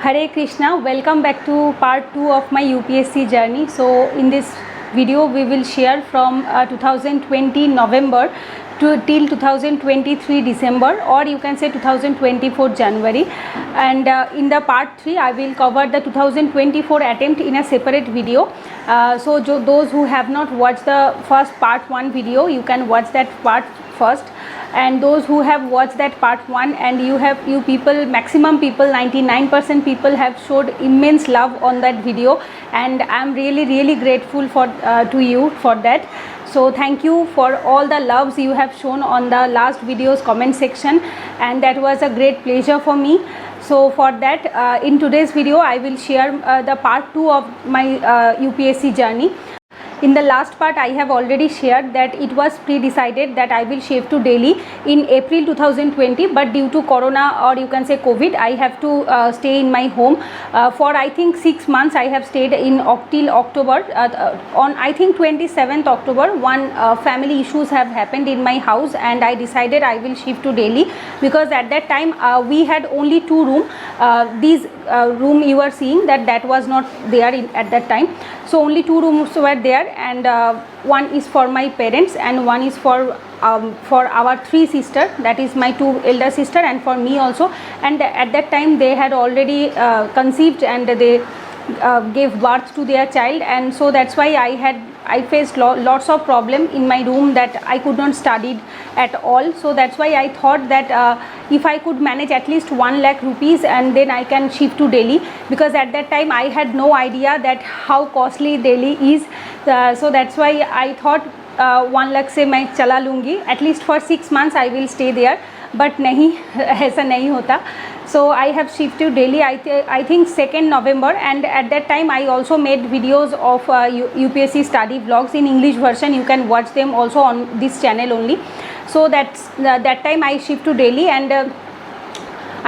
Hare Krishna, welcome back to part 2 of my UPSC journey. So in this video we will share from 2020 November to till 2023 December, or you can say 2024 January, and in the part 3 I will cover the 2024 attempt in a separate video. So those who have not watched the first part 1 video, you can watch that part first, and those who have watched that part 1 and you people, maximum people, 99% people have showed immense love on that video, and I am really grateful for to you for that. So thank you for all the loves you have shown on the last video's comment section, and that was a great pleasure for me. So for that, in today's video I will share the part 2 of my UPSC journey. In the last part I have already shared that it was pre-decided that I will shift to Delhi in April 2020, but due to Corona, or you can say COVID, I have to stay in my home for I think 6 months. I have stayed in till October. On I think 27th October, one family issues have happened in my house, and I decided I will shift to Delhi, because at that time we had only 2 rooms. These room you are seeing that was not there at that time. So only 2 rooms were there, and one is for my parents and one is for our 3 sisters, that is my 2 elder sister and for me also. And at that time they had already conceived and they gave birth to their child, and so that's why I faced lots of problem in my room, that I could not study at all. So that's why I thought that if I could manage at least 1 lakh rupees, and then I can shift to Delhi, because at that time I had no idea that how costly Delhi is. So that's why I thought 1 lakh से मैं चला लूँगी, at least for 6 months I will stay there. But नहीं, ऐसा नहीं होता. So I have shifted to Delhi I think 2nd November, and at that time I also made videos of UPSC study vlogs in English version. You can watch them also on this channel only. So that time I shift to Delhi, and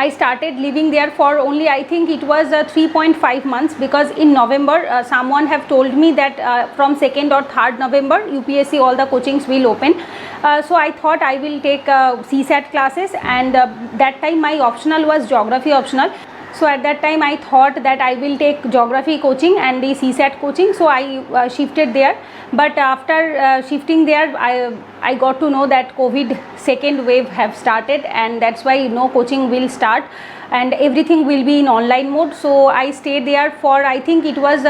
I started living there for only I think it was 3.5 months, because in November someone have told me that from 2nd or 3rd November UPSC all the coachings will open. So I thought I will take CSAT classes, and that time my optional was geography optional. So at that time I thought that I will take geography coaching and the CSAT coaching, so I shifted there. But after shifting there, I got to know that COVID second wave have started, and that's why no coaching will start and everything will be in online mode. So I stayed there for I think it was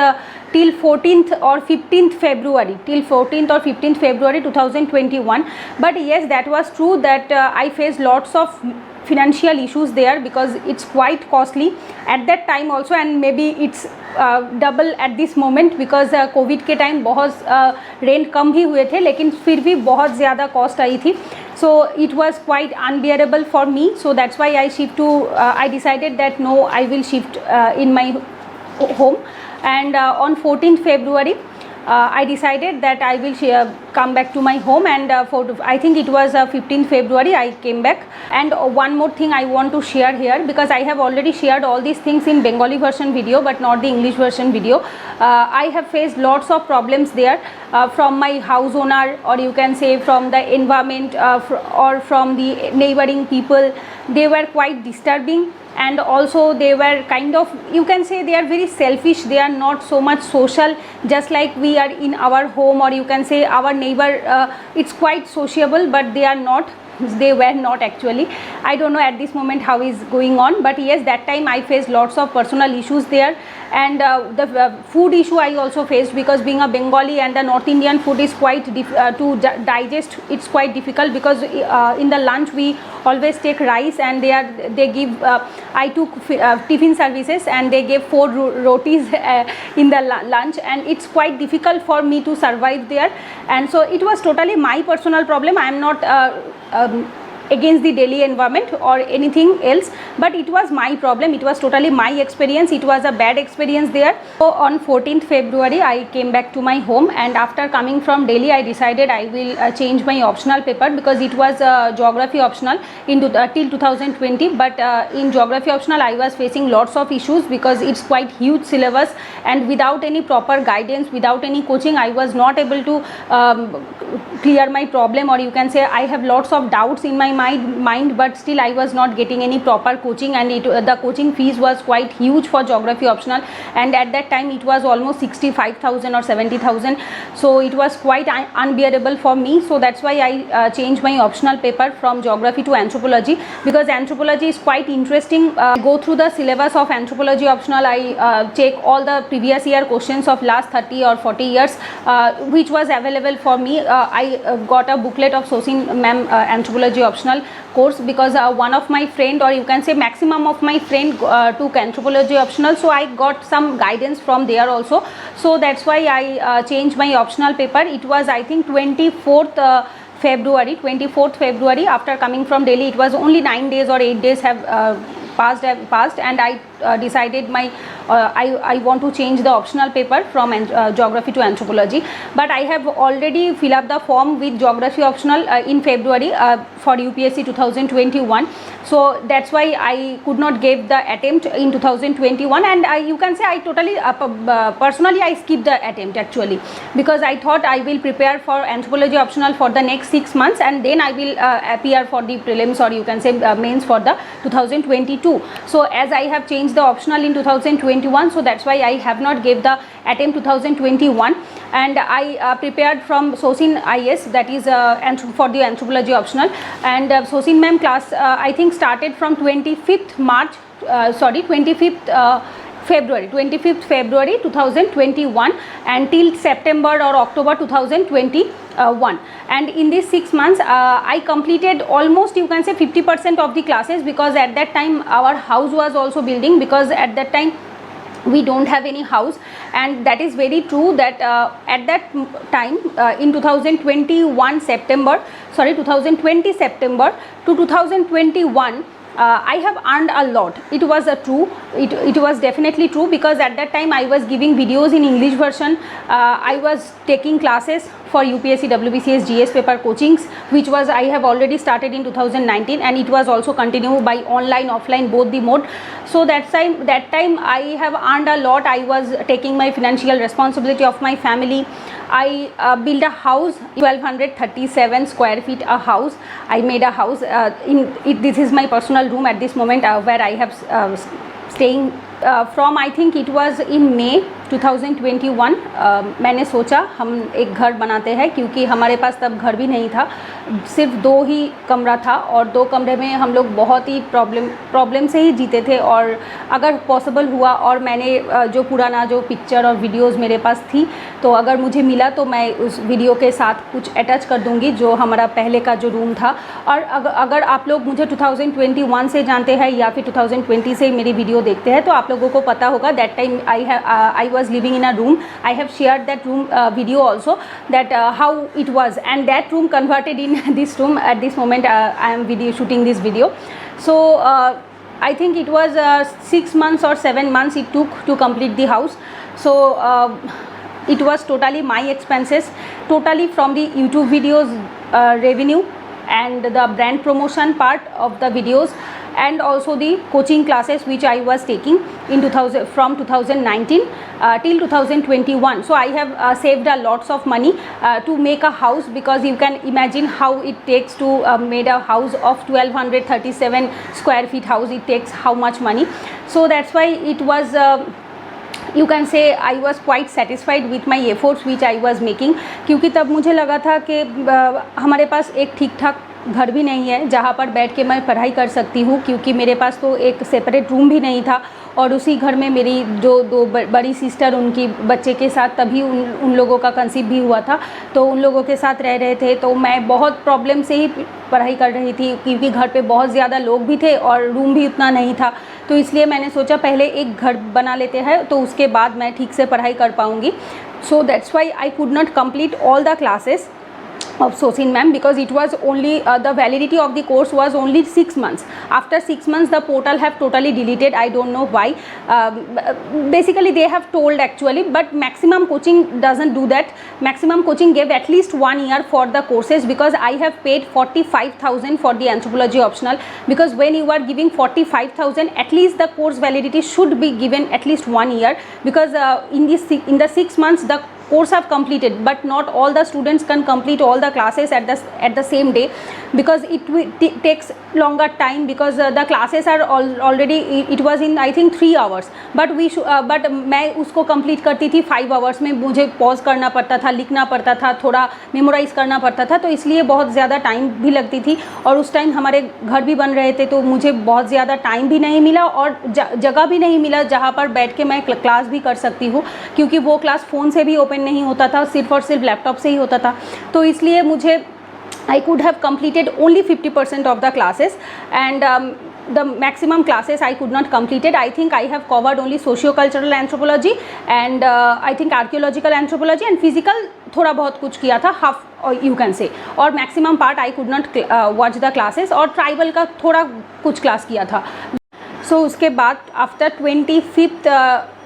till 14th or 15th February, till 14th or 15th February 2021. But yes, that was true that I faced lots of financial issues there, because it's quite costly at that time also, and maybe it's double at this moment, because Covid के time बहुत rent कम ही हुए थे, लेकिन फिर भी बहुत ज़्यादा cost आई थी. So it was quite unbearable for me. So that's why I shift to I decided that no, I will shift in my home. And on 14th February I decided that I will come back to my home, and I think it was 15th February I came back. And one more thing I want to share here, because I have already shared all these things in Bengali version video but not the English version video. I have faced lots of problems there from my house owner, or you can say from the environment, or from the neighboring people. They were quite disturbing, and also they were kind of, you can say they are very selfish. They are not so much social, just like we are in our home, or you can say our neighbor, it's quite sociable, but they are not. They were not actually. I don't know at this moment how is going on, but yes, that time I faced lots of personal issues there. And the food issue I also faced, because being a Bengali and the North Indian food is quite to digest, it's quite difficult, because in the lunch we always take rice, and they give I took tiffin services, and they gave 4 rotis in the lunch, and it's quite difficult for me to survive there. And so it was totally my personal problem. I am not against the Delhi environment or anything else, but it was my problem. It was totally my experience. It was a bad experience there. So on 14th February I came back to my home, and after coming from Delhi I decided I will change my optional paper, because it was geography optional into till 2020. But in geography optional I was facing lots of issues, because it's quite huge syllabus, and without any proper guidance, without any coaching, I was not able to clear my problem, or you can say I have lots of doubts in my my mind, but still I was not getting any proper coaching, and the coaching fees was quite huge for geography optional, and at that time it was almost 65,000 or 70,000, so it was quite unbearable for me. So that's why I changed my optional paper from geography to anthropology, because anthropology is quite interesting. Go through the syllabus of anthropology optional. I check all the previous year questions of last 30 or 40 years, which was available for me. I got a booklet of Sosin ma'am anthropology optional course, because one of my friend, or you can say maximum of my friend took anthropology optional, so I got some guidance from there also. So that's why I changed my optional paper. It was, I think, 24th February. After coming from Delhi, it was only 9 days or 8 days have passed, and I decided I want to change the optional paper from geography to anthropology. But I have already filled up the form with geography optional in February for UPSC 2021. So that's why I could not give the attempt in 2021, and you can say I totally personally I skipped the attempt actually, because I thought I will prepare for anthropology optional for the next 6 months, and then I will appear for the prelims, or you can say mains for the 2022. So as I have changed the optional in 2021, so that's why I have not gave the attempt 2021, and I prepared from Sosin IS, that is for the anthropology optional. And Sosin ma'am class I think started from 25th February 2021 until September or October 2021, and in these 6 months I completed almost, you can say, 50% of the classes, because at that time our house was also building, because at that time we don't have any house. And that is very true that at that time in 2020 September to 2021 I have earned a lot. It was it was definitely true, because at that time I was giving videos in English version. I was taking classes for UPSC WBCS GS paper coachings, which was I have already started in 2019, and it was also continued by online offline both the mode. So that time I have earned a lot. I was taking my financial responsibility of my family. I built a house, 1237 square feet a house. I made a house this is my personal room at this moment, where I have staying from, I think it was in May 2021 मैंने सोचा हम एक घर बनाते हैं, क्योंकि हमारे पास तब घर भी नहीं था, सिर्फ 2 ही कमरा था, और 2 कमरे में हम लोग बहुत ही प्रॉब्लम से ही जीते थे। और अगर पॉसिबल हुआ, और मैंने जो पुराना जो पिक्चर और वीडियोस मेरे पास थी, तो अगर मुझे मिला तो मैं उस वीडियो के साथ कुछ अटैच कर दूंगी, जो हमारा पहले का जो रूम था। और अगर आप लोग मुझे 2021 से जानते हैं या फिर 2020 से मेरी वीडियो देखते हैं, तो आप लोगों को पता होगा that time I was living in a room. I have shared that room video also, that how it was, and that room converted in this room. At this moment I am shooting this video. So I think it was 6 months or 7 months it took to complete the house. So it was totally my expenses, totally from the YouTube videos revenue, and the brand promotion part of the videos, and also the coaching classes which I was taking in from 2019 till 2021. So I have saved a lots of money to make a house, because you can imagine how it takes to make a house of 1237 square feet house. It takes how much money. So that's why it was you can say I was quite satisfied with my efforts which I was making, क्योंकि तब मुझे लगा था कि हमारे पास एक ठीक ठाक घर भी नहीं है जहाँ पर बैठ के मैं पढ़ाई कर सकती हूँ, क्योंकि मेरे पास तो एक सेपरेट रूम भी नहीं था, और उसी घर में मेरी जो 2 बड़ी सिस्टर, उनकी बच्चे के साथ तभी उन लोगों का कंसीव भी हुआ था, तो उन लोगों के साथ रह रहे थे। तो मैं बहुत प्रॉब्लम से ही पढ़ाई कर रही थी, क्योंकि घर पे बहुत ज़्यादा लोग भी थे और रूम भी उतना नहीं था। तो इसलिए मैंने सोचा पहले एक घर बना लेते हैं, तो उसके बाद मैं ठीक से पढ़ाई कर पाऊँगी। सो that's why I could not complete all the classes of Sosin ma'am, because it was only the validity of the course was only 6 months. After 6 months the portal have totally deleted. I don't know why. Basically they have told actually, but maximum coaching doesn't do that. Maximum coaching gave at least 1 year for the courses, because I have paid 45,000 for the anthropology optional, because when you are giving 45,000, at least the course validity should be given at least 1 year, because in the 6 months the course have completed, but not all the students can complete all the classes at the same day, because it takes longer time, because the classes are already, it was in I think 3 hours, but मैं उसको complete करती थी 5 hours में. मुझे pause करना पड़ता था, लिखना पड़ता था, थोड़ा memorize करना पड़ता था, तो इसलिए बहुत ज़्यादा टाइम भी लगती थी. और उस टाइम हमारे घर भी बन रहे थे, तो मुझे बहुत ज़्यादा टाइम भी नहीं मिला और जगह भी नहीं मिला जहाँ पर बैठ के मैं क्लास भी कर सकती हूँ, क्योंकि वो क्लास फ़ोन से भी ओपन नहीं होता था, सिर्फ और सिर्फ लैपटॉप से ही होता था. तो इसलिए मुझे I could have completed only 50% of the classes, and the maximum classes I could not completed. I think I have covered only socio-cultural anthropology and I think archaeological anthropology and physical थोड़ा बहुत कुछ किया था, half you can say, और maximum part I could not watch the classes, और tribal का थोड़ा कुछ क्लास किया था. So उसके बाद आफ्टर 25th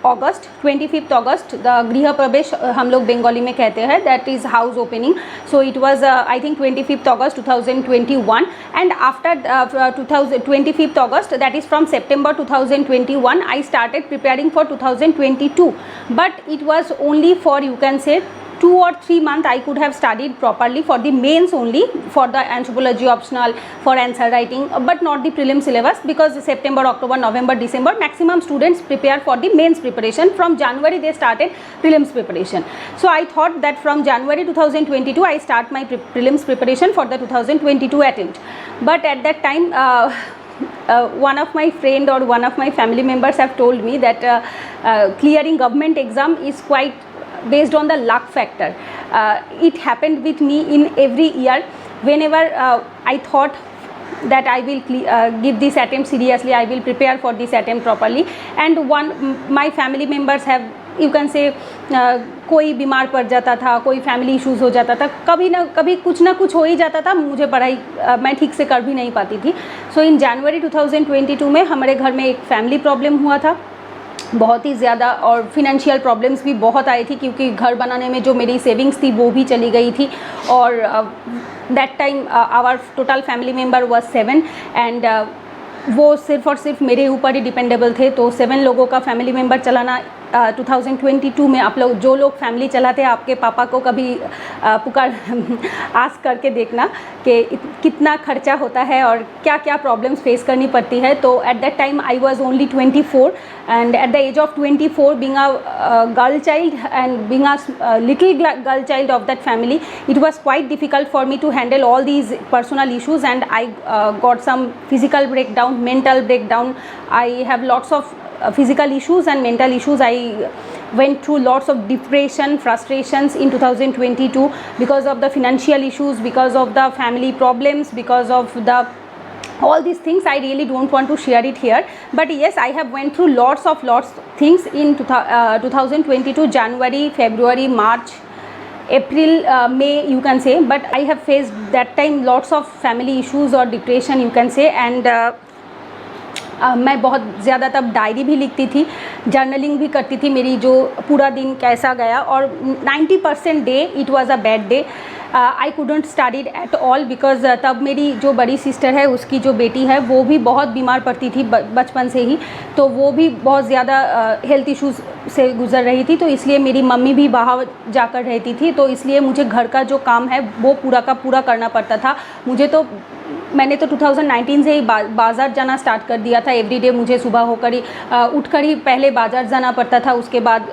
अगस्त द गृह प्रवेश हम लोग बंगाली में कहते हैं, that is house opening. So it was I think 25th August 2021, and after 25th August, that is from September 2021, I started preparing for 2022, but it was only for, you can say, 2 or 3 months I could have studied properly for the mains only, for the anthropology optional, for answer writing, but not the prelim syllabus, because September, October, November, December maximum students prepare for the mains preparation. From January they started prelims preparation. So I thought that from January 2022 I start my prelims preparation for the 2022 attempt. But at that time one of my friend or one of my family members have told me that clearing government exam is quite based on the luck factor. It happened with me in every year. Whenever I thought that I will give this attempt seriously, I will prepare for this attempt properly, and my family members have, you can say, कोई बीमार पड़ जाता था, कोई family issues हो जाता था, कभी ना कभी कुछ ना कुछ हो ही जाता था, मुझे पढ़ाई मैं ठीक से कर भी नहीं पाती थी. सो इन जनवरी 2022 में हमारे घर में एक फैमिली प्रॉब्लम हुआ था, बहुत ही ज़्यादा, और फिनेंशियल प्रॉब्लम्स भी बहुत आई थी, क्योंकि घर बनाने में जो मेरी सेविंग्स थी वो भी चली गई थी. और that time our total family member was 7, and वो सिर्फ और सिर्फ मेरे ऊपर ही डिपेंडेबल थे. तो 7 लोगों का फैमिली मेम्बर चलाना 2022 में, आप लोग जो लोग फैमिली चलाते हैं, आपके पापा को कभी पुकार आस्क करके देखना कि कितना खर्चा होता है और क्या क्या प्रॉब्लम्स फेस करनी पड़ती है. तो at that time I was only 24, and at the age of 24, being a girl child and being a little girl child of that family, it was quite difficult for me to handle all these personal issues, and I got some physical breakdown, mental breakdown. I have lots of physical issues and mental issues. I went through lots of depression, frustrations in 2022 because of the financial issues, because of the family problems, because of the all these things. I really don't want to share it here, but yes, I have went through lots things in 2022, January, February, March, April, May, you can say. But I have faced that time lots of family issues or depression, you can say, and मैं बहुत ज़्यादा तब diary भी लिखती थी, journaling भी करती थी, मेरी जो पूरा दिन कैसा गया. और 90% day it was a bad day. I couldn't studied at all, because तब मेरी जो बड़ी सिस्टर है, उसकी जो बेटी है, वो भी बहुत बीमार पड़ती थी बचपन से ही. तो वो भी बहुत ज़्यादा हेल्थ इश्यूज़ से गुज़र रही थी, तो इसलिए मेरी मम्मी भी बाहर जाकर रहती थी. तो इसलिए मुझे घर का जो काम है वो पूरा का पूरा करना पड़ता था. मैंने तो 2019 से ही बाज़ार जाना स्टार्ट कर दिया था. एवरीडे मुझे सुबह होकर ही उठकर ही पहले बाज़ार जाना पड़ता था, उसके बाद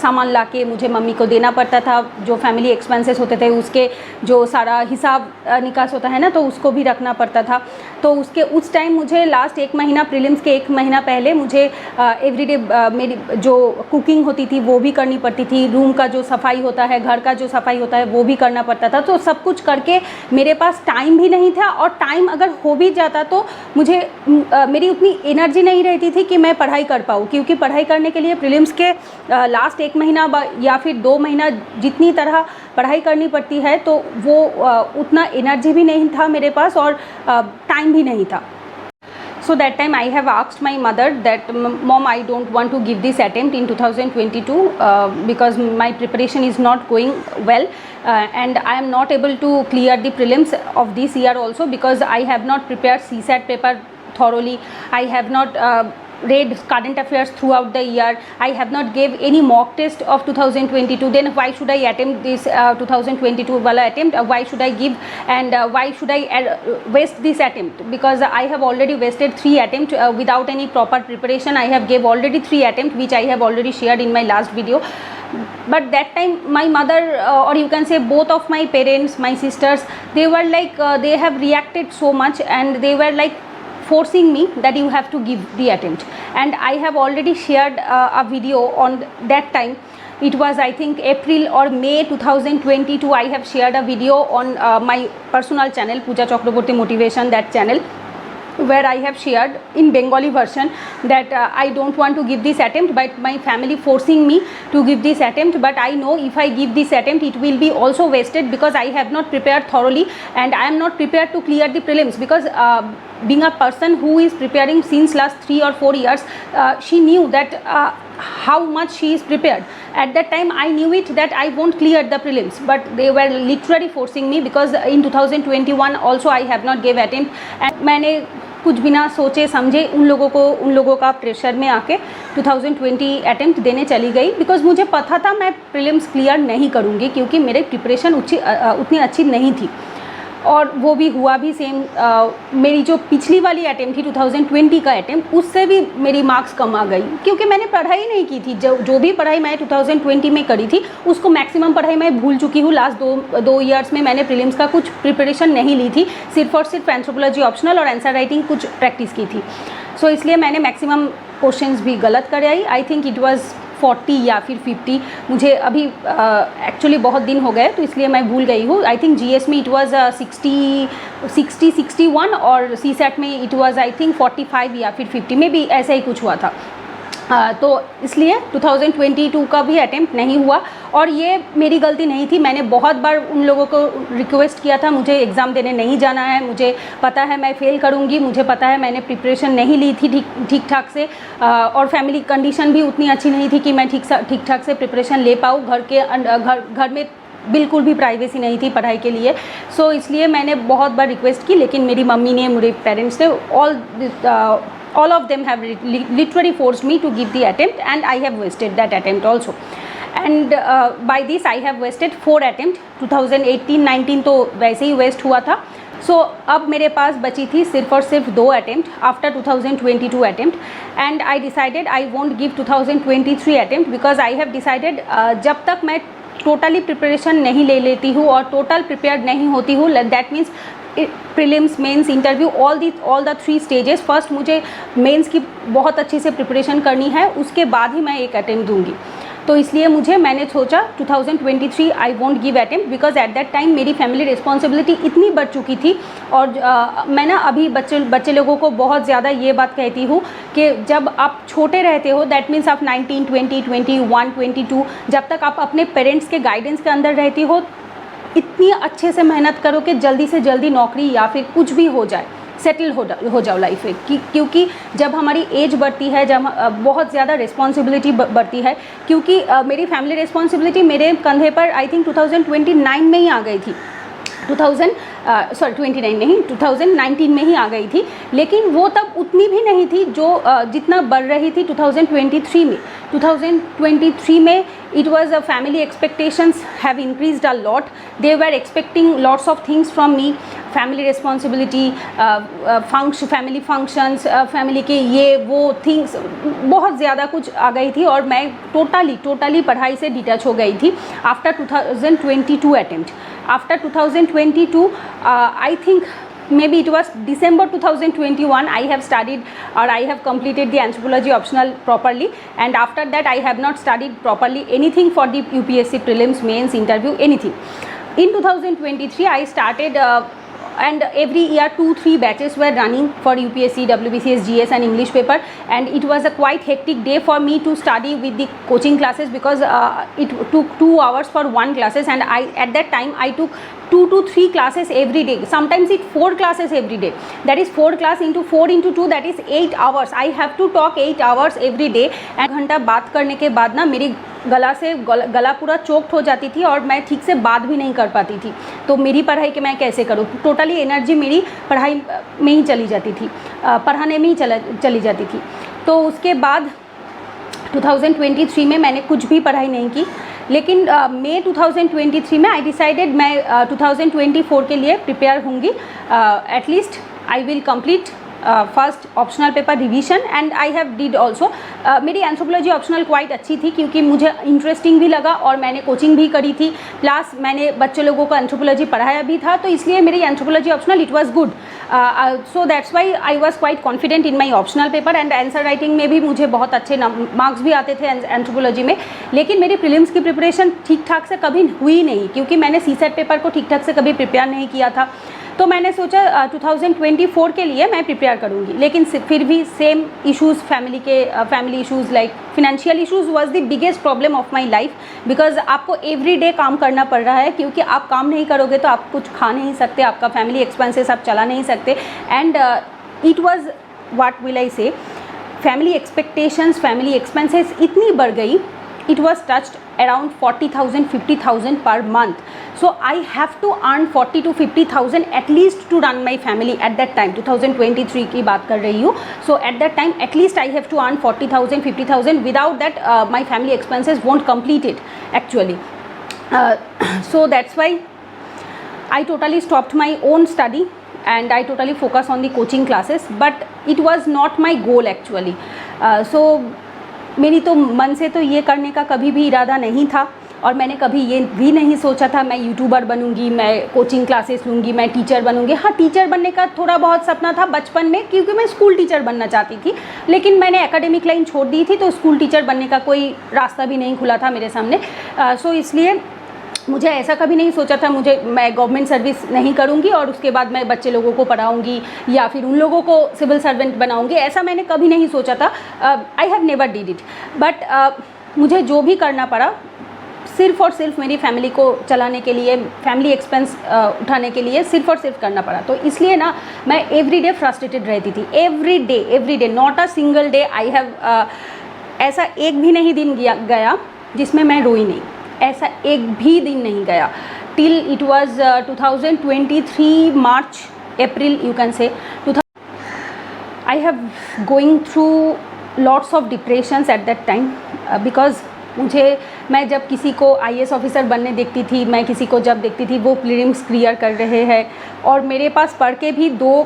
सामान लाके मुझे मम्मी को देना पड़ता था. जो फैमिली एक्सपेंसेस होते थे उसके जो सारा हिसाब निकास होता है ना, तो उसको भी रखना पड़ता था. तो उस टाइम मुझे लास्ट 1 महीना, प्रीलिम्स के 1 महीना पहले, मुझे एवरीडे मेरी जो कुकिंग होती थी वो भी करनी पड़ती थी. रूम का जो सफाई होता है, घर का जो सफाई होता है, वो भी करना पड़ता था. तो सब कुछ करके मेरे पास टाइम भी नहीं था, और टाइम अगर हो भी जाता तो मुझे मेरी उतनी एनर्जी नहीं रहती थी कि मैं पढ़ाई कर पाऊँ, क्योंकि पढ़ाई करने के लिए प्रीलिम्स के लास्ट 1 महीना या फिर 2 महीना जितनी तरह पढ़ाई करनी पड़ती है, तो वो उतना एनर्जी भी नहीं था मेरे पास, और टाइम भी नहीं था. So that time I have asked my mother that, Mom, I don't want to give this attempt in 2022 because my preparation is not going well, and I am not able to clear the prelims of this year also, because I have not prepared CSAT paper thoroughly. I have not read current affairs throughout the year. I have not gave any mock test of 2022. Then why should I attempt this 2022 wala attempt? Why should I give, and why should I waste this attempt? Because I have already wasted 3 attempts without any proper preparation. I have gave already 3 attempts, which I have already shared in my last video. But that time my mother, or you can say both of my parents, my sisters, they were like they have reacted so much, and they were like forcing me that you have to give the attempt. And I have already shared a video on that time. It was, I think, April or May 2022. I have shared a video on my personal channel, Pooja Chakraborty Motivation, that channel, where I have shared in Bengali version that I don't want to give this attempt, but my family forcing me to give this attempt. But I know if I give this attempt, it will be also wasted, because I have not prepared thoroughly, and I am not prepared to clear the prelims. Because being a person who is preparing since last 3 or 4 years, she knew that how much she is prepared. At that time I knew it that I won't clear the prelims, but they were literally forcing me, because in 2021 also I have not gave attempt. And मैंने कुछ बिना सोचे समझे उन लोगों का pressure में आके 2020 अटेम्प्ट देने चली गई, बिकॉज मुझे पता था मैं प्रीलिम्स क्लियर नहीं करूँगी, क्योंकि मेरी प्रिपरेशन उतनी अच्छी नहीं थी। और वो भी हुआ भी सेम। मेरी जो पिछली वाली अटेम्प्ट थी 2020 का अटेम्प्ट, उससे भी मेरी मार्क्स कम आ गई, क्योंकि मैंने पढ़ाई नहीं की थी। जो भी पढ़ाई मैं 2020 में करी थी, उसको मैक्सिमम पढ़ाई मैं भूल चुकी हूँ। लास्ट दो ईयर्स में मैंने प्रीलिम्स का कुछ प्रिपरेशन नहीं ली थी, सिर्फ और सिर्फ एंथ्रोपोलॉजी ऑप्शनल और आंसर राइटिंग कुछ प्रैक्टिस की थी। सो इसलिए मैंने मैक्सिमम क्वेश्चंस भी गलत कर आई। आई थिंक इट वाज 40 या फिर 50, मुझे अभी एक्चुअली बहुत दिन हो गए, तो इसलिए मैं भूल गई हूँ। आई थिंक जीएस में इट वाज 61 और सीसैट में इट वाज आई थिंक 45 या फिर 50 में भी ऐसा ही कुछ हुआ था। तो इसलिए 2022 का भी अटेम्प्ट नहीं हुआ, और ये मेरी गलती नहीं थी। मैंने बहुत बार उन लोगों को रिक्वेस्ट किया था, मुझे एग्ज़ाम देने नहीं जाना है, मुझे पता है मैं फ़ेल करूँगी, मुझे पता है मैंने प्रिपरेशन नहीं ली थी ठीक ठाक से, और फैमिली कंडीशन भी उतनी अच्छी नहीं थी कि मैं ठीक ठाक से प्रिपरेशन ले पाऊँ। घर में बिल्कुल भी प्राइवेसी नहीं थी पढ़ाई के लिए। सो इसलिए मैंने बहुत बार रिक्वेस्ट की, लेकिन मेरी मम्मी ने, मेरे पेरेंट्स ने, all of them have literally forced me to give the attempt, and I have wasted that attempt also. And by this I have wasted 4 attempts। 2018-19 तो वैसे ही वेस्ट हुआ था। सो अब मेरे पास बची थी सिर्फ और सिर्फ 2 attempt after 2022 attempt, and I decided I won't give 2023 attempt, because I have decided जब तक मैं टोटली प्रिपरेशन नहीं ले लेती हूँ और टोटल प्रिपेयर्ड नहीं होती हूँ, that means prelims, mains, interview, all the 3 stages. First मुझे मेंस की बहुत अच्छे से प्रिपरेशन करनी है, उसके बाद ही मैं एक अटेम्प्ट दूंगी। तो इसलिए मैंने सोचा 2023 I won't give attempt, because at that time मेरी फैमिली रिस्पॉन्सिबिलिटी इतनी बढ़ चुकी थी। और मैं ना अभी बच्चे लोगों को बहुत ज़्यादा ये बात कहती हूँ कि जब आप छोटे रहते हो, दैट मीन्स आप 19, 20, 21, 22, जब तक आप अपने पेरेंट्स के गाइडेंस के अंदर रहती हो, इतनी अच्छे से मेहनत करो कि जल्दी से जल्दी नौकरी या फिर कुछ भी हो जाए, सेटल हो जाओ लाइफ में। क्योंकि जब हमारी एज बढ़ती है, जब बहुत ज़्यादा रिस्पॉन्सिबिलिटी बढ़ती है, क्योंकि मेरी फैमिली रिस्पॉन्सिबिलिटी मेरे कंधे पर आई थिंक 2029 में ही आ गई थी। 2019 में ही आ गई थी, लेकिन वो तब उतनी भी नहीं थी जो जितना बढ़ रही थी 2023 में। 2023 में it was a family expectations have increased a lot. They were expecting lots of things from me, family responsibility, family functions, family के ये वो things, बहुत ज़्यादा कुछ आ गई थी, और मैं टोटली पढ़ाई से डिटैच हो गई थी after 2022 attempt. After 2022, I think maybe it was December 2021, I have studied, or I have completed the anthropology optional properly, and after that I have not studied properly anything for the UPSC prelims, mains, interview, anything. In 2023 I started and every year 2-3 batches were running for UPSC, WBCS, GS and English paper, and it was a quite hectic day for me to study with the coaching classes, because it took 2 hours for one classes, and at that time I took 2 to 3 classes every day, sometimes 4 classes every day. That is 4 class into 4 into 2, that is 8 hours. I have to talk 8 hours every day, and घंटा बात करने के बाद ना मेरी गला पूरा choked हो जाती थी, और मैं ठीक से बात भी नहीं कर पाती थी। तो मेरी पढ़ाई के मैं कैसे करूँ, टोटली एनर्जी मेरी पढ़ाई में ही चली जाती थी, पढ़ाने में ही चली जाती थी। तो उसके बाद 2023 में मैंने कुछ भी पढ़ाई नहीं की, लेकिन मई 2023 में आई डिसाइडेड मैं 2024 के लिए प्रिपेयर होंगी। At least I will complete first optional paper revision and I have did also. मेरी एंथ्रोपोलॉजी ऑप्शनल क्वाइट अच्छी थी क्योंकि मुझे इंटरेस्टिंग भी लगा और मैंने कोचिंग भी करी थी, प्लस मैंने बच्चे लोगों को एंथ्रोपोलॉजी पढ़ाया भी था, तो इसलिए मेरी anthropology optional it was good. So that's why I was quite confident in my optional paper and answer writing में भी मुझे बहुत अच्छे मार्क्स भी आते थे एंथ्रोपोलॉजी में। लेकिन मेरी प्रीलिम्स की प्रिपरेशन ठीक ठाक से कभी हुई नहीं क्योंकि मैंने सीसेट पेपर को ठीक ठाक से कभी प्रिपेयर नहीं किया था। तो मैंने सोचा 2024 के लिए मैं प्रिपेयर करूँगी, लेकिन फिर भी same issues family issues like financial issues was the biggest problem of my life, because आपको एवरी डे काम करना पड़ रहा है क्योंकि आप काम नहीं करोगे तो आप कुछ खा नहीं सकते, आपका फैमिली एक्सपेंसेस आप चला नहीं सकते। And it was what will I से, फैमिली एक्सपेक्टेशंस, फैमिली एक्सपेंसेस इतनी बढ़ गई, it was touched around 40,000 50,000 per month. So I have to earn 40 to 50,000 at least to run my family at that time. 2023 की बात कर रही हूँ। So at that time at least I have to earn 40,000 50,000. Without that my family expenses won't complete it actually. So that's why I totally stopped my own study and I totally focused on the coaching classes, but it was not my goal actually. So मेरी तो मन से तो ये करने का कभी भी इरादा नहीं था और मैंने कभी ये भी नहीं सोचा था मैं यूट्यूबर बनूंगी, मैं कोचिंग क्लासेस लूँगी, मैं टीचर बनूंगी। हाँ, टीचर बनने का थोड़ा बहुत सपना था बचपन में क्योंकि मैं स्कूल टीचर बनना चाहती थी, लेकिन मैंने एकेडमिक लाइन छोड़ दी थी तो स्कूल टीचर बनने का कोई रास्ता भी नहीं खुला था मेरे सामने। सो इसलिए मुझे ऐसा कभी नहीं सोचा था मैं गवर्नमेंट सर्विस नहीं करूंगी और उसके बाद मैं बच्चे लोगों को पढ़ाऊंगी या फिर उन लोगों को सिविल सर्वेंट बनाऊंगी, ऐसा मैंने कभी नहीं सोचा था। I have never did it, but मुझे जो भी करना पड़ा सिर्फ़ और सिर्फ मेरी फैमिली को चलाने के लिए, फैमिली एक्सपेंस उठाने के लिए सिर्फ और सिर्फ करना पड़ा। तो इसलिए ना मैं एवरी डे फ्रस्ट्रेटेड रहती थी, every day, not a single day I have, ऐसा एक भी नहीं दिन गया जिसमें मैं रोई नहीं, ऐसा एक भी दिन नहीं गया। Till it was 2023 March April you can से, I have going through lots of depressions eight that time, because मैं जब किसी को IAS ऑफिसर बनने देखती थी, मैं किसी को जब देखती थी वो प्रीलिम्स क्लियर कर रहे हैं और मेरे पास पढ़ के भी 2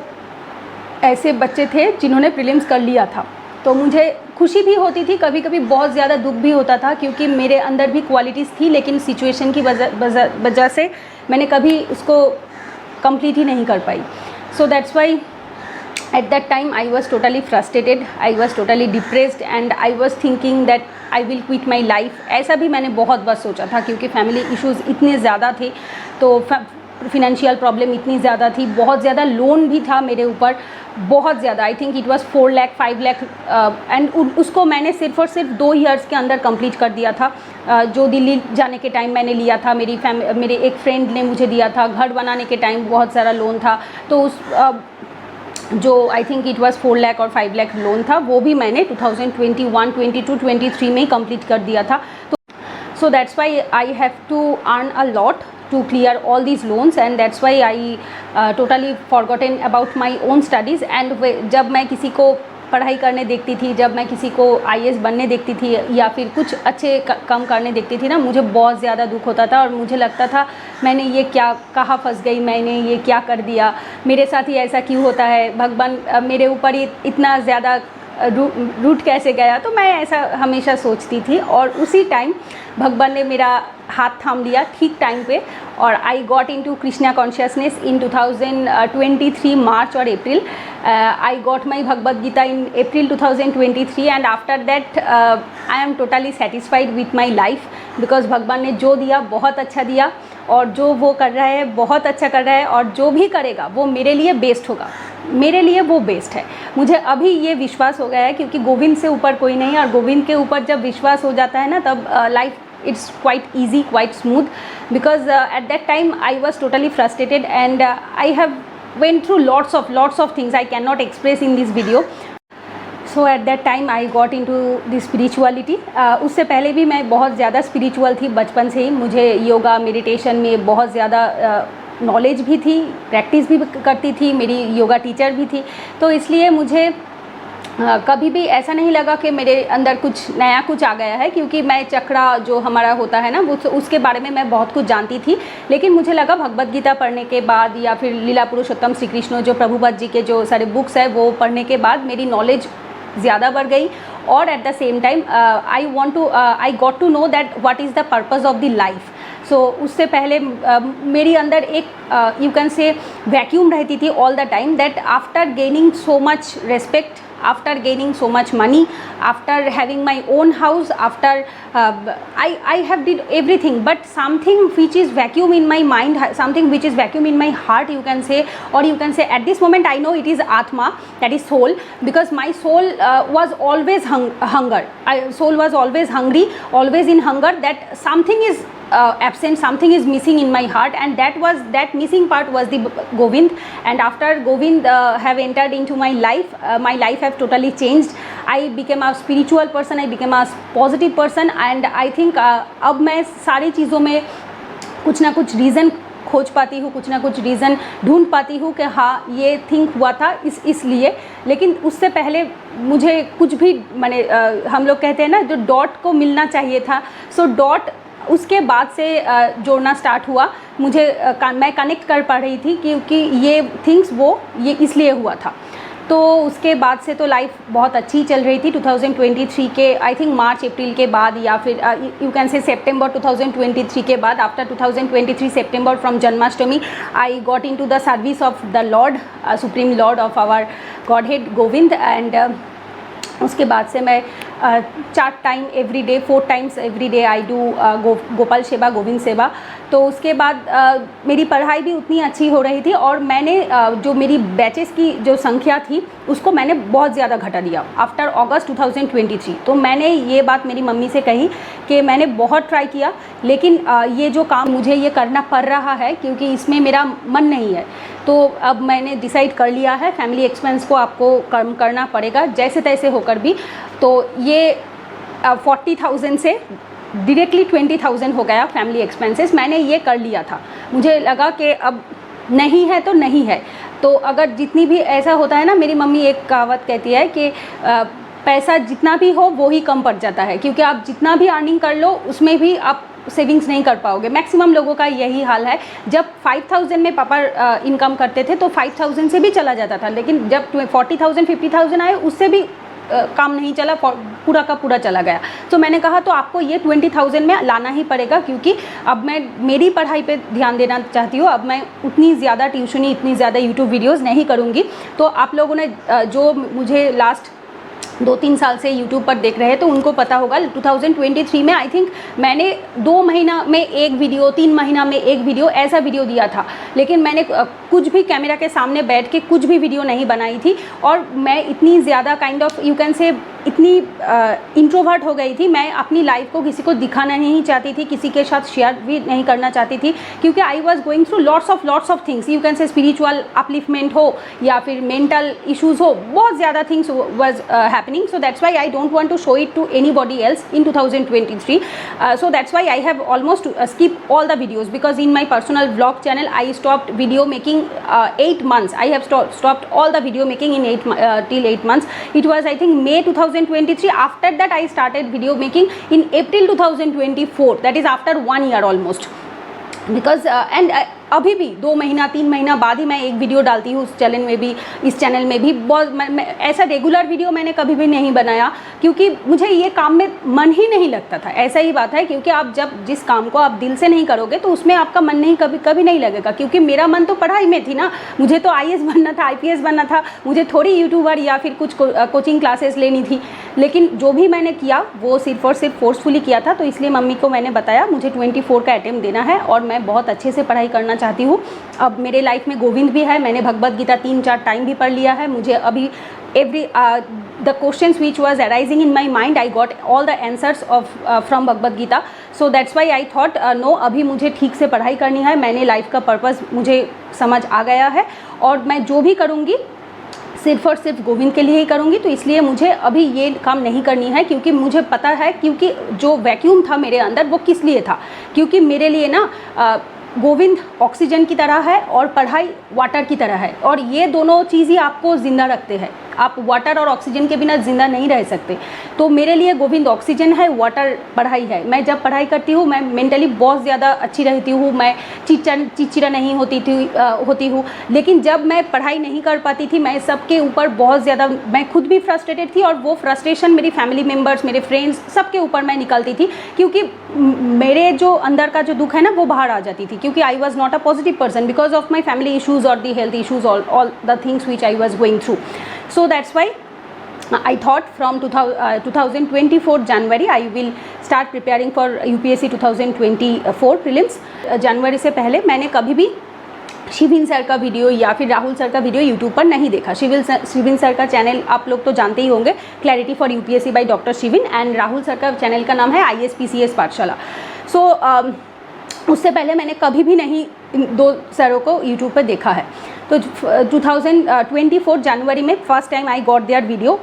ऐसे बच्चे थे जिन्होंने प्रीलिम्स कर लिया था, तो मुझे खुशी भी होती थी, कभी कभी बहुत ज़्यादा दुख भी होता था क्योंकि मेरे अंदर भी क्वालिटीज़ थी, लेकिन सिचुएशन की वजह से मैंने कभी उसको कंप्लीट ही नहीं कर पाई। So that's why at that time I was totally frustrated, I was totally depressed and I was thinking that I will quit my life। ऐसा भी मैंने बहुत बार सोचा था क्योंकि फैमिली इश्यूज़ इतने ज़्यादा थे, तो फिनेंशियल प्रॉब्लम इतनी ज़्यादा थी, बहुत ज़्यादा लोन भी था मेरे ऊपर, बहुत ज़्यादा, I think it was 4 lakh 5 lakh, and उसको मैंने सिर्फ और सिर्फ 2 ईयर्स के अंदर कंप्लीट कर दिया था। जो दिल्ली जाने के टाइम मैंने लिया था, मेरे एक फ्रेंड ने मुझे दिया था, घर बनाने के टाइम बहुत सारा लोन था, तो उस जो I think it was 4 lakh और 5 लाख लोन था वो भी मैंने 2021, 22, 23 में ही कंप्लीट कर दिया था। तो so that's why I have to earn a lot to clear all these loans and that's why I totally forgotten about my own studies। and जब मैं किसी को पढ़ाई करने देखती थी, जब मैं किसी को IAS बनने देखती थी या फिर कुछ अच्छे काम करने देखती थी ना, मुझे बहुत ज़्यादा दुख होता था और मुझे लगता था मैंने ये क्या, कहाँ फंस गई, मैंने ये क्या कर दिया, मेरे साथ ही ऐसा क्यों होता है, भगवान मेरे ऊपर इतना ज़्यादा रूट कैसे गया। तो मैं ऐसा हमेशा सोचती थी और उसी टाइम भगवान ने मेरा हाथ थाम लिया ठीक टाइम पे और I got into Krishna consciousness in 2023 March और April. I got my Bhagavad Gita in April 2023 and after that I am totally satisfied with my life, because भगवान ने जो दिया बहुत अच्छा दिया और जो वो कर रहा है बहुत अच्छा कर रहा है और जो भी करेगा वो मेरे लिए बेस्ट होगा, मेरे लिए वो बेस्ट है। मुझे अभी ये विश्वास हो गया है क्योंकि गोविंद से ऊपर कोई नहीं, और गोविंद के ऊपर जब विश्वास हो जाता है ना तब life it's quite easy, quite smooth, because at that time I was totally frustrated and I have went through lots of things I cannot express in this video। So at that time I got into the spirituality। उससे पहले भी मैं बहुत ज़्यादा spiritual थी, बचपन से ही मुझे योगा मेडिटेशन में बहुत ज़्यादा नॉलेज भी थी, प्रैक्टिस भी करती थी, मेरी योगा टीचर भी थी, तो इसलिए मुझे कभी भी ऐसा नहीं लगा कि मेरे अंदर कुछ नया कुछ आ गया है, क्योंकि मैं चक्रा जो हमारा होता है ना वो उसके बारे में मैं बहुत कुछ जानती थी। लेकिन मुझे लगा भगवद गीता पढ़ने के बाद या फिर लीला पुरुषोत्तम श्री कृष्ण जो प्रभुपाद जी के जो सारे बुक्स है वो पढ़ने के बाद मेरी नॉलेज ज़्यादा बढ़ गई। और at the same time I got to know that what is the purpose of the life. So उससे पहले मेरी अंदर एक यू कैन से वैक्यूम रहती थी all the time, that after gaining so much respect, after gaining so much money, after having my own house, after I have did everything, but something which is vacuum in my mind, something which is vacuum in my heart, you can say, or you can say at this moment I know it is Atma, that is soul, because my soul was always soul was always hungry, always in hunger, that something is absent, something is missing in my heart, and that missing part was the Govind. And after Govind have entered into my life have totally changed. I became a spiritual person, I became a positive person, and I think अब मैं सारी चीज़ों में कुछ ना कुछ reason खोज पाती हूँ, कुछ ना कुछ रीज़न ढूंढ पाती हूँ कि हाँ ये थिंक हुआ था इसलिए। लेकिन उससे पहले मुझे कुछ भी मैंने हम लोग कहते हैं ना जो डॉट को मिलना चाहिए था, सो डॉट उसके बाद से जोड़ना स्टार्ट हुआ। मैं कनेक्ट कर पा रही थी क्योंकि ये थिंग्स ये इसलिए हुआ था। तो उसके बाद से तो लाइफ बहुत अच्छी चल रही थी। 2023 के आई थिंक मार्च अप्रैल के बाद या फिर यू कैन से सितंबर 2023 के बाद, after 2023 September from Janmashtami I got into the service of the lord, supreme lord of our godhead Govind. And उसके बाद से मैं 4 time every day, 4 times every day I do Gopal seva, Govind सेवा। तो उसके बाद मेरी पढ़ाई भी उतनी अच्छी हो रही थी, और मैंने जो मेरी बैचेस की जो संख्या थी उसको मैंने बहुत ज़्यादा घटा दिया आफ्टर अगस्त 2023। तो मैंने ये बात मेरी मम्मी से कही कि मैंने बहुत ट्राई किया, लेकिन ये जो काम मुझे ये करना पड़ रहा है क्योंकि इसमें मेरा मन नहीं है। तो अब मैंने डिसाइड कर लिया है फैमिली एक्सपेंस को आपको कम करना पड़ेगा जैसे तैसे होकर भी। तो ये 40,000 से डायरेक्टली 20,000 हो गया फैमिली एक्सपेंसेस। मैंने ये कर लिया था, मुझे लगा कि अब नहीं है तो नहीं है। तो अगर जितनी भी ऐसा होता है ना, मेरी मम्मी एक कहावत कहती है कि पैसा जितना भी हो वो ही कम पड़ जाता है, क्योंकि आप जितना भी अर्निंग कर लो उसमें भी आप सेविंग्स नहीं कर पाओगे। मैक्सिमम लोगों का यही हाल है। जब 5,000 में पापा इनकम करते थे तो 5,000 से भी चला जाता था, लेकिन जब 40,000 50,000 आए उससे भी काम नहीं चला, पूरा का पूरा चला गया। तो मैंने कहा तो आपको ये 20,000 में लाना ही पड़ेगा, क्योंकि अब मैं मेरी पढ़ाई पे ध्यान देना चाहती हूँ। अब मैं उतनी ज़्यादा ट्यूशनी, इतनी ज़्यादा यूट्यूब वीडियोज़ नहीं करूँगी। तो आप लोगों ने जो मुझे लास्ट 2-3 साल से यूट्यूब पर देख रहे हैं तो उनको पता होगा 2023 में आई थिंक मैंने 2 महीना में एक वीडियो, 3 महीना में एक वीडियो, ऐसा वीडियो दिया था। लेकिन मैंने कुछ भी कैमरा के सामने बैठ के कुछ भी वीडियो नहीं बनाई थी, और मैं इतनी ज़्यादा काइंड ऑफ यू कैन से इतनी इंट्रोवर्ट हो गई थी। मैं अपनी लाइफ को किसी को दिखाना नहीं चाहती थी, किसी के साथ शेयर भी नहीं करना चाहती थी, क्योंकि I was going through lots of things, you can say spiritual upliftment हो या फिर मेंटल इश्यूज़ हो, बहुत ज़्यादा things was happening. So that's why I don't want to show it to anybody else in 2023। So that's why I have almost skipped all the videos, because in my personal vlog channel I stopped video making 8 months. I have stopped all the video making in till 8 months. It was I think May 2023. After that I started video making in April 2024. That is after 1 year almost. Because अभी भी 2 महीना 3 महीना बाद ही मैं एक video डालती हूँ उस चैनल में भी, इस चैनल में भी। बहुत ऐसा रेगुलर वीडियो मैंने कभी भी नहीं बनाया, क्योंकि मुझे ये काम में मन ही नहीं लगता था। ऐसा ही बात है, क्योंकि आप जब जिस काम को आप दिल से नहीं करोगे तो उसमें आपका मन नहीं कभी नहीं लगेगा। क्योंकि मेरा मन तो पढ़ाई में थी ना, मुझे तो IAS बनना था, IPS बनना था, मुझे थोड़ी यूट्यूबर या फिर कुछ कोचिंग क्लासेस लेनी थी। लेकिन जो भी मैंने किया वो सिर्फ और सिर्फ फोर्सफुली किया था। तो इसलिए मम्मी को मैंने बताया मुझे 24 का अटेम्प्ट देना है और मैं बहुत अच्छे से पढ़ाई करना चाहती हूँ। अब मेरे लाइफ में गोविंद भी है, मैंने भगवद गीता 3-4 टाइम भी पढ़ लिया है। मुझे अभी the questions which was arising in my mind, I got all the answers of from Bhagavad Gita. So that's why I thought no, अभी मुझे ठीक से पढ़ाई करनी है। मैंने लाइफ का पर्पस मुझे समझ आ गया है, और मैं जो भी करूँगी सिर्फ और सिर्फ गोविंद के लिए ही करूँगी। तो इसलिए मुझे अभी ये काम नहीं करनी है, क्योंकि मुझे पता है, क्योंकि जो वैक्यूम था मेरे अंदर वो किस लिए था। क्योंकि मेरे लिए ना गोविंद ऑक्सीजन की तरह है और पढ़ाई वाटर की तरह है, और ये दोनों चीज़ ही आपको ज़िंदा रखते हैं। आप वाटर और ऑक्सीजन के बिना ज़िंदा नहीं रह सकते। तो मेरे लिए गोविंद ऑक्सीजन है, वाटर पढ़ाई है। मैं जब पढ़ाई करती हूँ मैं मेंटली बहुत ज़्यादा अच्छी रहती हूँ, मैं चिड़चिड़ा नहीं होती हूँ। लेकिन जब मैं पढ़ाई नहीं कर पाती थी, मैं सबके ऊपर बहुत ज़्यादा, मैं खुद भी फ्रस्ट्रेटेड थी, और वो फ्रस्ट्रेशन मेरी फैमिली मेम्बर्स, मेरे फ्रेंड्स, सबके ऊपर मैं निकलती थी, क्योंकि मेरे जो अंदर का जो दुख है ना वो बाहर आ जाती थी, क्योंकि I was not a positive person because of my family issues और the health issues, all the things which I was going through. So that's why I thought from 2024 January I will start preparing for UPSC 2024 prelims. जनवरी से पहले मैंने कभी भी Shivin sir का video या फिर Rahul sir का वीडियो यूट्यूब पर नहीं देखा. शिविन सर का चैनल आप लोग तो जानते ही होंगे, clarity for UPSC by doctor Shivin, and Rahul sir का चैनल का नाम है ISPCS पाठशाला. सो उससे पहले मैंने कभी भी नहीं इन दो सरों को यूट्यूब पर देखा है. तो 2024 जनवरी में first time I got there video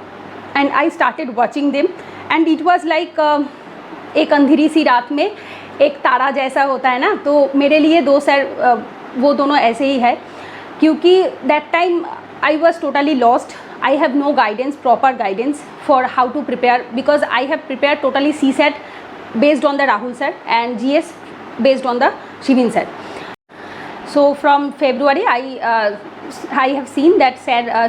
and I started watching them, and it was like एक अंधेरी सी रात में एक तारा जैसा होता है ना, तो मेरे लिए दो सर वो दोनों ऐसे ही है, क्योंकि that time I was totally lost. I have no guidance, proper guidance for how to prepare, because I have prepared totally CSAT based on the Rahul sir and GS based on the Shivin sir. So from February I have seen that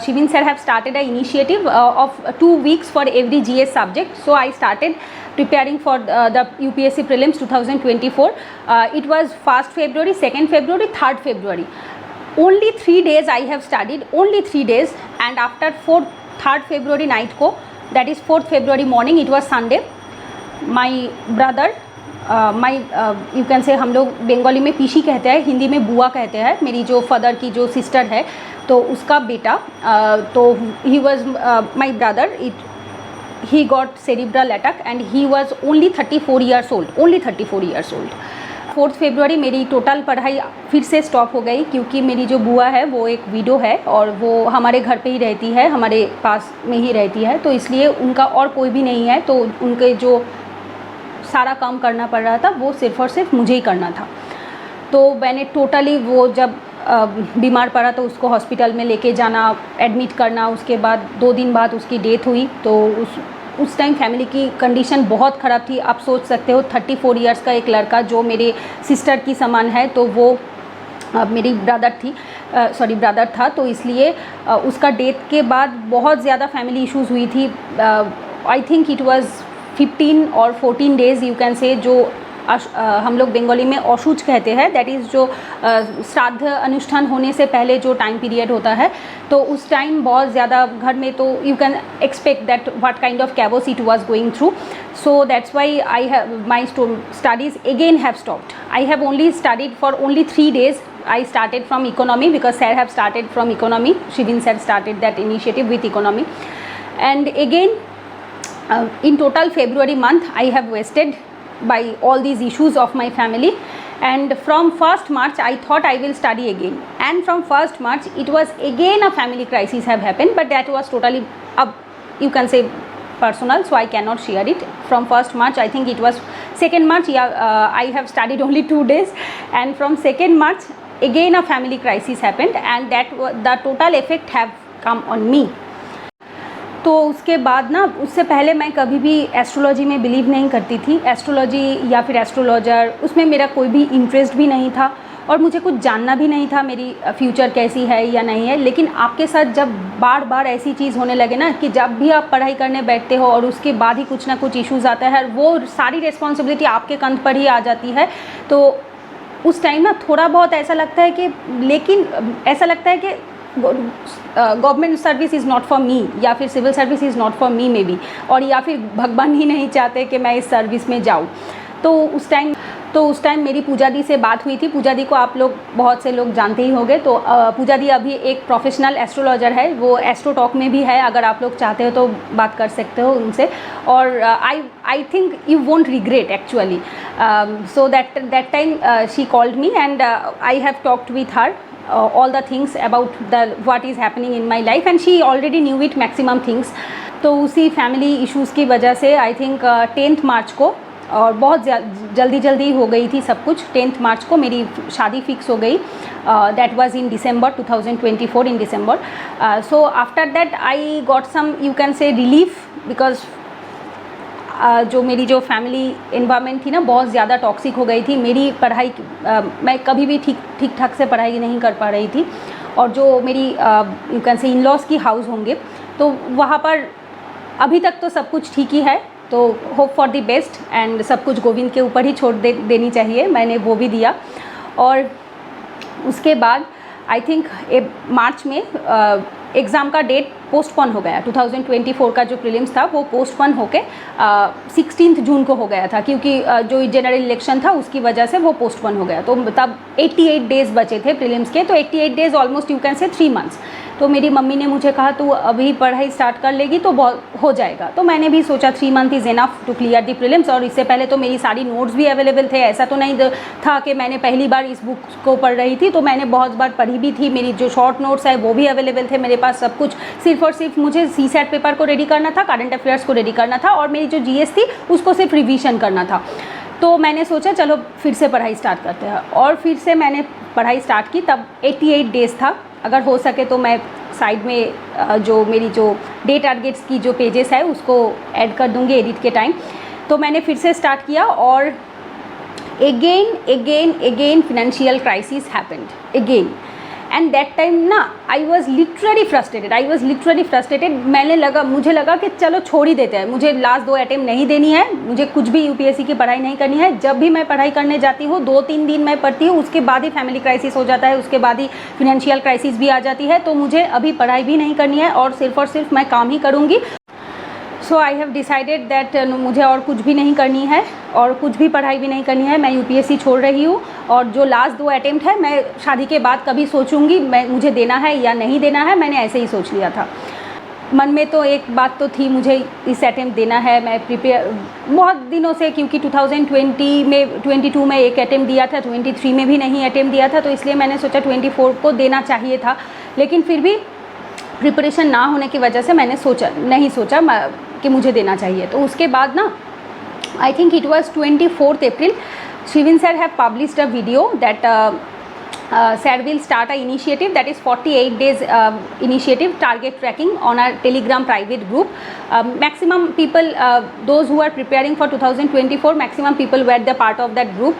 Shivin sir have started an initiative of 2 weeks for every GS subject. So I started preparing for the UPSC prelims 2024. It was 1st February, 2nd February, 3rd February. Only 3 days I have studied, only 3 days, and after 3rd February night को, that is 4th February morning, it was Sunday, my brother, you can say, हम लोग बंगाली में PC कहते हैं, हिंदी में बुआ कहते हैं, मेरी जो फादर की जो सिस्टर है तो उसका बेटा, तो he was my brother, he got cerebral attack and he was only 34 years old, only 34 years old. 4th February मेरी टोटल पढ़ाई फिर से स्टॉप हो गई, क्योंकि मेरी जो बुआ है वो एक विडो है और वो हमारे घर पे ही रहती है, हमारे पास में ही रहती है, तो इसलिए उनका और कोई भी नहीं है, तो उनके जो सारा काम करना पड़ रहा था वो सिर्फ़ और सिर्फ मुझे ही करना था. तो मैंने टोटली वो जब बीमार पड़ा तो उसको हॉस्पिटल में लेके जाना, एडमिट करना, उसके बाद 2 दिन बाद उसकी डेथ हुई. तो उस टाइम फैमिली की कंडीशन बहुत ख़राब थी. आप सोच सकते हो 34 इयर्स का एक लड़का जो मेरे सिस्टर की समान है, तो वो मेरी ब्रदर था, तो इसलिए उसका डेथ के बाद बहुत ज़्यादा फैमिली इश्यूज़ हुई थी. आई थिंक इट वाज 15 और 14 डेज़ यू कैन से, जो हम लोग बंगाली में अशुच कहते हैं, दैट इज़ जो श्राद्ध अनुष्ठान होने से पहले जो टाइम पीरियड होता है, तो उस टाइम बहुत ज़्यादा घर में, तो you can expect that what kind of chaos it was going through. So that's why I have my studies again have stopped. I have only studied for only 3 days. I started from economy because sir have started from economy. Shivin sir started that initiative with economy, and again in total February month I have wasted by all these issues of my family, and from 1st March I thought I will study again, and from 1st March it was again a family crisis have happened, but that was totally you can say personal, so I cannot share it. From 1st March, I think it was 2nd March, I have studied only 2 days, and from 2nd March again a family crisis happened, and that the total effect have come on me. तो उसके बाद ना, उससे पहले मैं कभी भी astrology में बिलीव नहीं करती थी. एस्ट्रोलॉजी या फिर एस्ट्रोलॉजर, उसमें मेरा कोई भी इंटरेस्ट भी नहीं था, और मुझे कुछ जानना भी नहीं था मेरी फ्यूचर कैसी है या नहीं है. लेकिन आपके साथ जब बार बार ऐसी चीज़ होने लगे ना, कि जब भी आप पढ़ाई करने बैठते हो और उसके बाद ही कुछ ना कुछ इश्यूज़ आता है, वो सारी रिस्पॉन्सिबिलिटी आपके कंध पर ही आ जाती है, तो उस टाइम ना थोड़ा बहुत ऐसा लगता है कि, लेकिन ऐसा लगता है कि government service is not for me, या फिर civil service is not for me maybe, और या फिर भगवान ही नहीं चाहते कि मैं इस सर्विस में जाऊँ. तो उस टाइम मेरी पूजा दी से बात हुई थी. पूजा दी को आप लोग, बहुत से लोग जानते ही होंगे. तो पूजा दी अभी एक प्रोफेशनल एस्ट्रोलॉजर है, वो एस्ट्रो टॉक में भी है, अगर आप लोग चाहते हो तो बात कर सकते हो उनसे. और I think you won't regret actually. So that time she called me and I have talked with her all the things about what is happening in my life, and she already knew it maximum things. तो उसी family issues की वजह से I think 10th मार्च को और बहुत जल्दी हो गई थी सब कुछ। 10th मार्च को मेरी शादी फिक्स हो गई। That was in December 2024 in December। So after that I got some, you can say, relief, because जो मेरी जो फैमिली इन्वायरमेंट थी ना बहुत ज़्यादा टॉक्सिक हो गई थी। मेरी पढ़ाई मैं कभी भी ठीक ठाक से पढ़ाई नहीं कर पा रही थी। और जो मेरी यू कैन से इन-लॉज़ की हाउस होंगे, तो वहाँ पर अभी तक तो सब कुछ ठीक ही है। तो hope for the best, and सब कुछ गोविंद के ऊपर ही छोड़ देनी चाहिए। मैंने वो भी दिया। और उसके बाद आई थिंक मार्च में एग्ज़ाम का डेट पोस्टपोन हो गया। 2024 का जो प्रीलिम्स था वो पोस्टपोन होके 16 जून को हो गया था, क्योंकि जो जनरल इलेक्शन था उसकी वजह से वो पोस्टपोन हो गया। तो तब 88 डेज़ बचे थे प्रीलिम्स के। तो 88 डेज़ ऑलमोस्ट यू कैन से 3 मंथ्स। तो मेरी मम्मी ने मुझे कहा तू अभी पढ़ाई स्टार्ट कर लेगी तो बहुत हो जाएगा। तो मैंने भी सोचा 3 month is enough to clear the prelims. और इससे पहले तो मेरी सारी नोट्स भी अवेलेबल थे। ऐसा तो नहीं था कि मैंने पहली बार इस बुक को पढ़ रही थी, तो मैंने बहुत बार पढ़ी भी थी। मेरी जो शॉर्ट नोट्स है वो भी अवेलेबल थे मेरे पास। सब कुछ सिर्फ और सिर्फ मुझे CSAT पेपर को रेडी करना था, करंट अफेयर्स को रेडी करना था, और मेरी जो GS थी उसको सिर्फ रिवीजन करना था। तो मैंने सोचा चलो फिर से पढ़ाई स्टार्ट करते हैं। और फिर से मैंने पढ़ाई स्टार्ट की। तब 88 डेज़ था। अगर हो सके तो मैं साइड में जो मेरी जो डे टारगेट्स की जो पेजेस है उसको ऐड कर दूँगी एडिट के टाइम। तो मैंने फिर से स्टार्ट किया, और again financial crisis happened again, and that time ना I was literally frustrated। मुझे लगा कि चलो छोड़ ही देते हैं, मुझे लास्ट 2 अटेम्प्ट नहीं देनी है, मुझे कुछ भी UPSC की पढ़ाई नहीं करनी है। जब भी मैं पढ़ाई करने जाती हूँ 2-3 दिन मैं पढ़ती हूँ, उसके बाद ही फैमिली क्राइसिस हो जाता है, उसके बाद ही फिनेंशियल क्राइसिस भी आ जाती है। तो मुझे अभी पढ़ाई भी नहीं करनी है और सिर्फ मैं काम ही करूँगी। सो आई हैव डिसाइडेड दैट मुझे और कुछ भी नहीं करनी है और कुछ भी पढ़ाई भी नहीं करनी है। मैं UPSC छोड़ रही हूँ, और जो लास्ट 2 अटेम्प्ट है मैं शादी के बाद कभी सोचूंगी मुझे देना है या नहीं देना है। मैंने ऐसे ही सोच लिया था। मन में तो एक बात तो थी, मुझे इस अटेम्प्ट देना है। मैं प्रिपेयर बहुत दिनों से, क्योंकि 2022 में एक अटेम्प्ट दिया था, 23 में भी नहीं अटेम्प्ट दिया था, तो इसलिए मैंने सोचा 24 को देना चाहिए था। लेकिन फिर भी प्रिपरेशन ना होने की वजह से मैंने नहीं सोचा कि मुझे देना चाहिए। तो उसके बाद ना I think it was 24th April, Shivin sir have published a video that sir will start a initiative, that is 48 days initiative target tracking on our Telegram private group. Maximum people, those who are preparing for 2024, maximum people were the part of that group.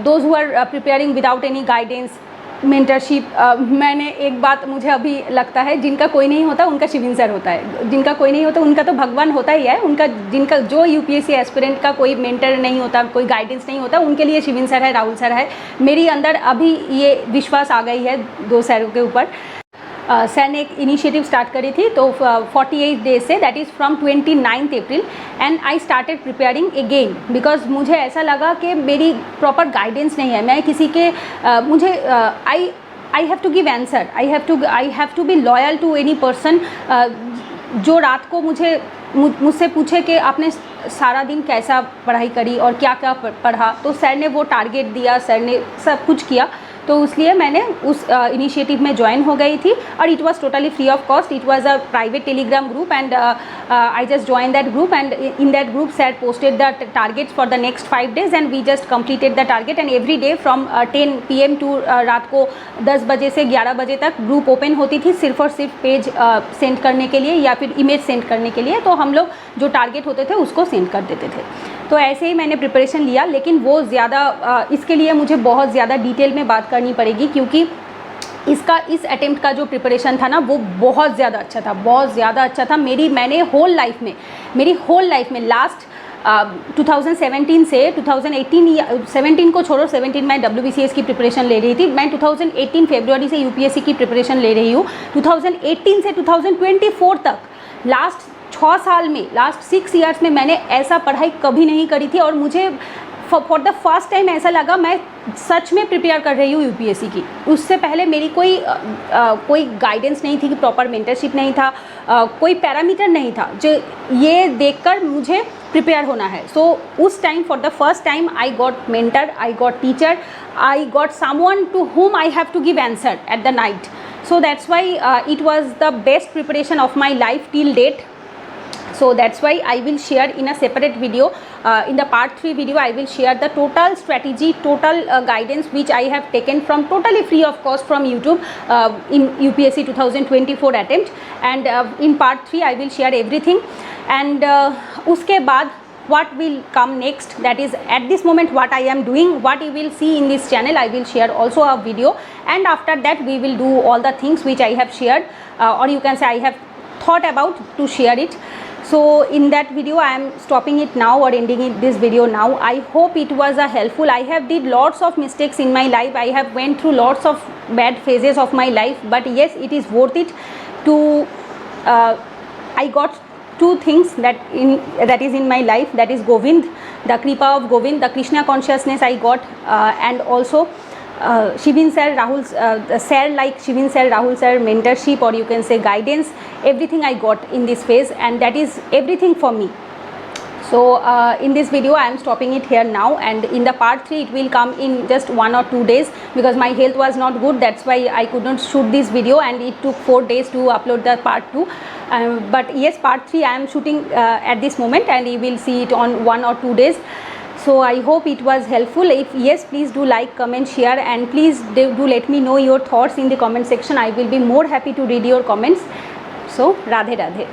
Those who are preparing without any guidance, mentorship, मैंने एक बात मुझे अभी लगता है, जिनका कोई नहीं होता उनका शिविन सर होता है, जिनका कोई नहीं होता उनका तो भगवान होता ही है। जिनका जो UPSC एस्पिरेंट का कोई मेंटर नहीं होता, कोई गाइडेंस नहीं होता, उनके लिए शिविन सर है, राहुल सर है। मेरी अंदर अभी ये विश्वास आ गई है 2 सरों के ऊपर। सर ने एक इनिशिएटिव स्टार्ट करी थी, तो 48 डेज से, that is from 29th April, and I started preparing again, because मुझे ऐसा लगा कि मेरी प्रॉपर गाइडेंस नहीं है। मैं किसी के मुझे I have to give answer, I have to be loyal to any person जो रात को मुझसे पूछे कि आपने सारा दिन कैसा पढ़ाई करी और क्या क्या पढ़ा। तो सर ने वो टारगेट दिया, सर ने सब कुछ किया, तो इसलिए मैंने उस इनिशिएटिव में ज्वाइन हो गई थी। और it was totally free of cost. It was a private Telegram group, and I just join that group, and in that group sir posted the targets for the next 5 days, and we just completed the target. And every day from 10 PM to रात को 10 बजे से 11 बजे तक group open होती थी, सिर्फ और सिर्फ पेज सेंड करने के लिए या फिर इमेज सेंड करने के लिए। तो हम लोग जो टारगेट होते थे उसको सेंड कर देते थे। तो ऐसे ही मैंने प्रिपरेशन लिया, लेकिन वो ज़्यादा इसके लिए मुझे बहुत ज़्यादा डिटेल में बात करनी पड़ेगी, क्योंकि इस अटेम्प्ट का जो प्रिपरेशन था ना वो बहुत ज़्यादा अच्छा था, बहुत ज़्यादा अच्छा था। मेरी होल लाइफ में लास्ट 2017 से 2018, 17 को छोड़ो, 17 मैं WBCS की प्रिपरेशन ले रही थी। मैं 2018 फरवरी से UPSC की प्रिपरेशन ले रही हूँ। 2018 से 2024 तक लास्ट 6 साल में, लास्ट 6 years में मैंने ऐसा पढ़ाई कभी नहीं करी थी। और मुझे फॉर द फर्स्ट टाइम ऐसा लगा मैं सच में प्रिपेयर कर रही हूँ UPSC की। उससे पहले मेरी कोई गाइडेंस नहीं थी, कि प्रॉपर मेंटरशिप नहीं था, कोई पैरामीटर नहीं था जो ये देखकर मुझे प्रिपेयर होना है। सो उस time for the first time I got mentor, I got teacher, I got someone to whom I have to give answer at the night. So that's why it was the best preparation of my life till date. So that's why I will share in a separate video in the part 3 video I will share the total strategy, total guidance which I have taken from totally free of cost from YouTube in UPSC 2024 attempt, and in part 3 I will share everything. And uske baad what will come next, that is at this moment what I am doing, what you will see in this channel, I will share also a video, and after that we will do all the things which I have shared, or you can say I have thought about to share it. So in that video I am stopping it now or ending it this video now. I hope it was helpful. I have did lots of mistakes in my life, I have went through lots of bad phases of my life, but yes, it is worth it to I got two things that is in my life, that is Govind, the Kripa of Govind, the Krishna consciousness I got, and also Shivin sir, Rahul sir, like Shivin sir, Rahul sir mentorship, or you can say guidance, everything I got in this phase, and that is everything for me. So in this video I am stopping it here now, and in the part 3 it will come in just 1 or 2 days, because my health was not good, that's why I could not shoot this video, and it took 4 days to upload the part 2. But yes, part 3 I am shooting at this moment, and you will see it on 1 or 2 days. So I hope it was helpful. If yes, please do like, comment, share, and please do let me know your thoughts in the comment section. I will be more happy to read your comments. So Radhe Radhe.